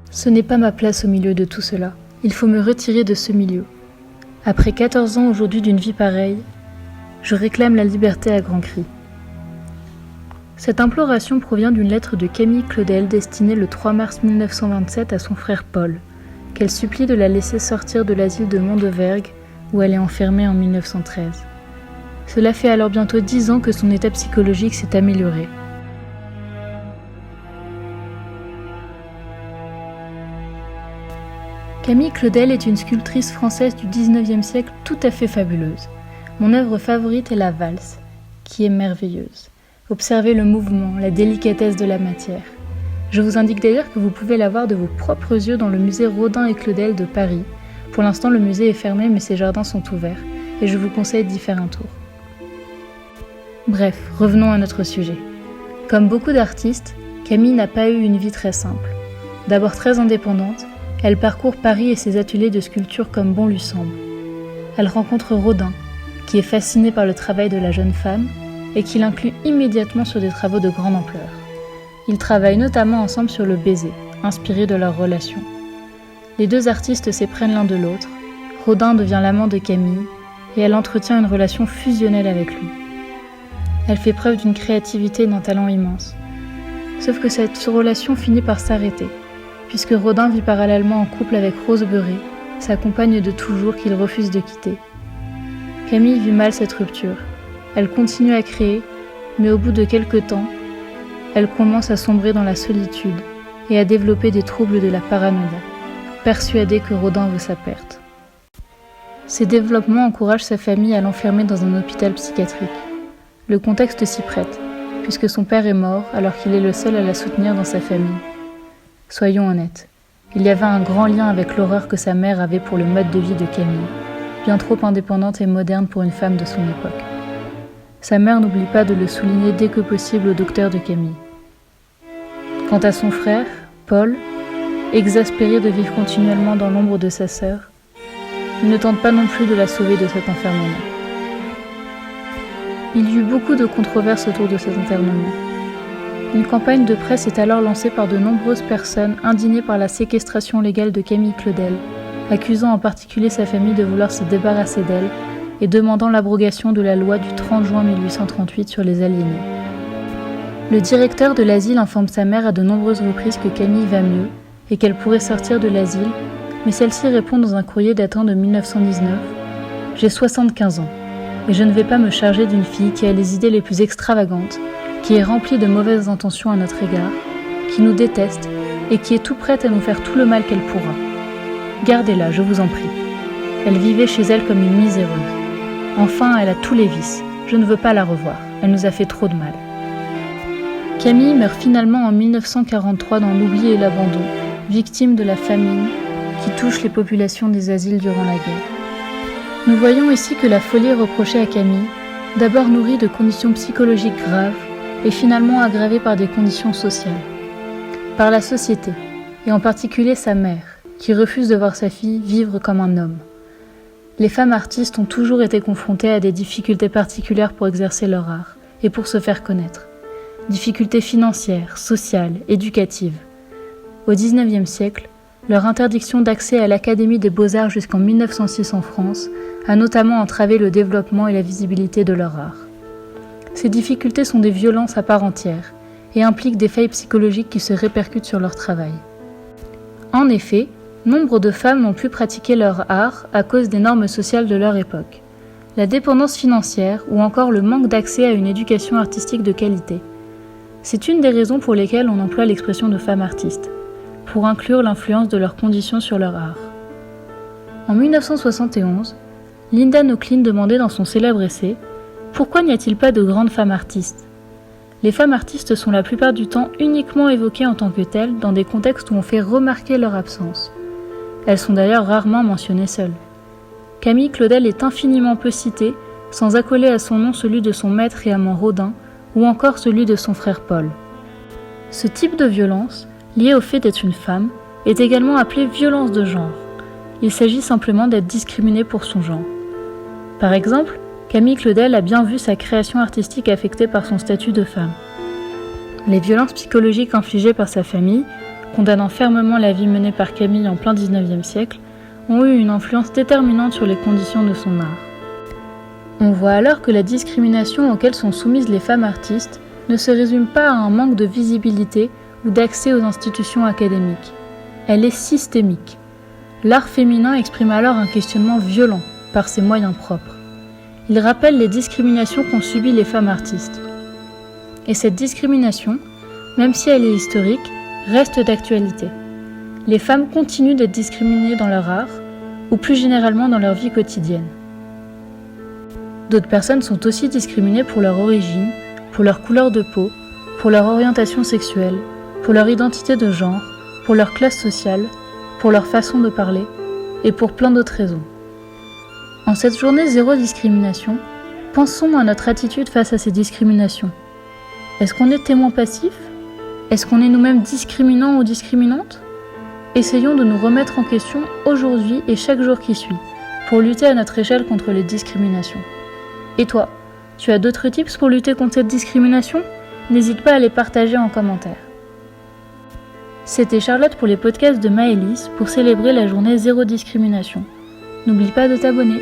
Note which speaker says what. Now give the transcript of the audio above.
Speaker 1: Ce n'est pas ma place au milieu de tout cela. Il faut me retirer de ce milieu. Après 14 ans aujourd'hui d'une vie pareille, je réclame la liberté à grands cris. Cette imploration provient d'une lettre de Camille Claudel destinée le 3 mars 1927 à son frère Paul, qu'elle supplie de la laisser sortir de l'asile de Mondevergue où elle est enfermée en 1913. Cela fait alors bientôt 10 ans que son état psychologique s'est amélioré. Camille Claudel est une sculptrice française du XIXe siècle tout à fait fabuleuse. Mon œuvre favorite est la valse, qui est merveilleuse. Observez le mouvement, la délicatesse de la matière. Je vous indique d'ailleurs que vous pouvez la voir de vos propres yeux dans le musée Rodin et Claudel de Paris. Pour l'instant, le musée est fermé, mais ses jardins sont ouverts, et je vous conseille d'y faire un tour. Bref, revenons à notre sujet. Comme beaucoup d'artistes, Camille n'a pas eu une vie très simple. D'abord très indépendante, elle parcourt Paris et ses ateliers de sculpture comme bon lui semble. Elle rencontre Rodin, qui est fasciné par le travail de la jeune femme et qui l'inclut immédiatement sur des travaux de grande ampleur. Ils travaillent notamment ensemble sur le baiser, inspiré de leur relation. Les deux artistes s'éprennent l'un de l'autre, Rodin devient l'amant de Camille et elle entretient une relation fusionnelle avec lui. Elle fait preuve d'une créativité et d'un talent immense. Sauf que cette relation finit par s'arrêter, puisque Rodin vit parallèlement en couple avec Rose Beuret, sa compagne de toujours qu'il refuse de quitter. Camille vit mal cette rupture. Elle continue à créer, mais au bout de quelques temps, elle commence à sombrer dans la solitude et à développer des troubles de la paranoïa, persuadée que Rodin veut sa perte. Ces développements encouragent sa famille à l'enfermer dans un hôpital psychiatrique. Le contexte s'y prête, puisque son père est mort alors qu'il est le seul à la soutenir dans sa famille. Soyons honnêtes, il y avait un grand lien avec l'horreur que sa mère avait pour le mode de vie de Camille, bien trop indépendante et moderne pour une femme de son époque. Sa mère n'oublie pas de le souligner dès que possible au docteur de Camille. Quant à son frère, Paul, exaspéré de vivre continuellement dans l'ombre de sa sœur, il ne tente pas non plus de la sauver de cet enfermement. Il y eut beaucoup de controverses autour de cet internement. Une campagne de presse est alors lancée par de nombreuses personnes indignées par la séquestration légale de Camille Claudel, accusant en particulier sa famille de vouloir se débarrasser d'elle et demandant l'abrogation de la loi du 30 juin 1838 sur les aliénés. Le directeur de l'asile informe sa mère à de nombreuses reprises que Camille va mieux et qu'elle pourrait sortir de l'asile, mais celle-ci répond dans un courrier datant de 1919 « J'ai 75 ans, et je ne vais pas me charger d'une fille qui a les idées les plus extravagantes, qui est remplie de mauvaises intentions à notre égard, qui nous déteste et qui est tout prête à nous faire tout le mal qu'elle pourra. Gardez-la, je vous en prie. Elle vivait chez elle comme une miséreuse. Enfin, elle a tous les vices. Je ne veux pas la revoir. Elle nous a fait trop de mal. » Camille meurt finalement en 1943 dans l'oubli et l'abandon, victime de la famine qui touche les populations des asiles durant la guerre. Nous voyons ici que la folie reprochée à Camille, d'abord nourrie de conditions psychologiques graves, est finalement aggravée par des conditions sociales. Par la société, et en particulier sa mère, qui refuse de voir sa fille vivre comme un homme. Les femmes artistes ont toujours été confrontées à des difficultés particulières pour exercer leur art, et pour se faire connaître. Difficultés financières, sociales, éducatives. Au XIXe siècle, leur interdiction d'accès à l'Académie des Beaux-Arts jusqu'en 1906 en France a notamment entravé le développement et la visibilité de leur art. Ces difficultés sont des violences à part entière et impliquent des failles psychologiques qui se répercutent sur leur travail. En effet, nombre de femmes n'ont pu pratiquer leur art à cause des normes sociales de leur époque. La dépendance financière ou encore le manque d'accès à une éducation artistique de qualité. C'est une des raisons pour lesquelles on emploie l'expression de femme artiste, pour inclure l'influence de leurs conditions sur leur art. En 1971, Linda Nochlin demandait dans son célèbre essai « Pourquoi n'y a-t-il pas de grandes femmes artistes ?» Les femmes artistes sont la plupart du temps uniquement évoquées en tant que telles dans des contextes où on fait remarquer leur absence. Elles sont d'ailleurs rarement mentionnées seules. Camille Claudel est infiniment peu citée, sans accoler à son nom celui de son maître et amant Rodin, ou encore celui de son frère Paul. Ce type de violence, liée au fait d'être une femme, est également appelée violence de genre. Il s'agit simplement d'être discriminée pour son genre. Par exemple, Camille Claudel a bien vu sa création artistique affectée par son statut de femme. Les violences psychologiques infligées par sa famille condamnant fermement la vie menée par Camille en plein XIXe siècle, ont eu une influence déterminante sur les conditions de son art. On voit alors que la discrimination auquel sont soumises les femmes artistes ne se résume pas à un manque de visibilité ou d'accès aux institutions académiques. Elle est systémique. L'art féminin exprime alors un questionnement violent par ses moyens propres. Il rappelle les discriminations qu'ont subies les femmes artistes. Et cette discrimination, même si elle est historique, reste d'actualité. Les femmes continuent d'être discriminées dans leur art, ou plus généralement dans leur vie quotidienne. D'autres personnes sont aussi discriminées pour leur origine, pour leur couleur de peau, pour leur orientation sexuelle, pour leur identité de genre, pour leur classe sociale, pour leur façon de parler, et pour plein d'autres raisons. En cette journée zéro discrimination, pensons à notre attitude face à ces discriminations. Est-ce qu'on est témoin passif ? Est-ce qu'on est nous-mêmes discriminants ou discriminantes ? Essayons de nous remettre en question aujourd'hui et chaque jour qui suit, pour lutter à notre échelle contre les discriminations. Et toi, tu as d'autres tips pour lutter contre cette discrimination ? N'hésite pas à les partager en commentaire. C'était Charlotte pour les podcasts de Maëlys pour célébrer la journée zéro discrimination. N'oublie pas de t'abonner.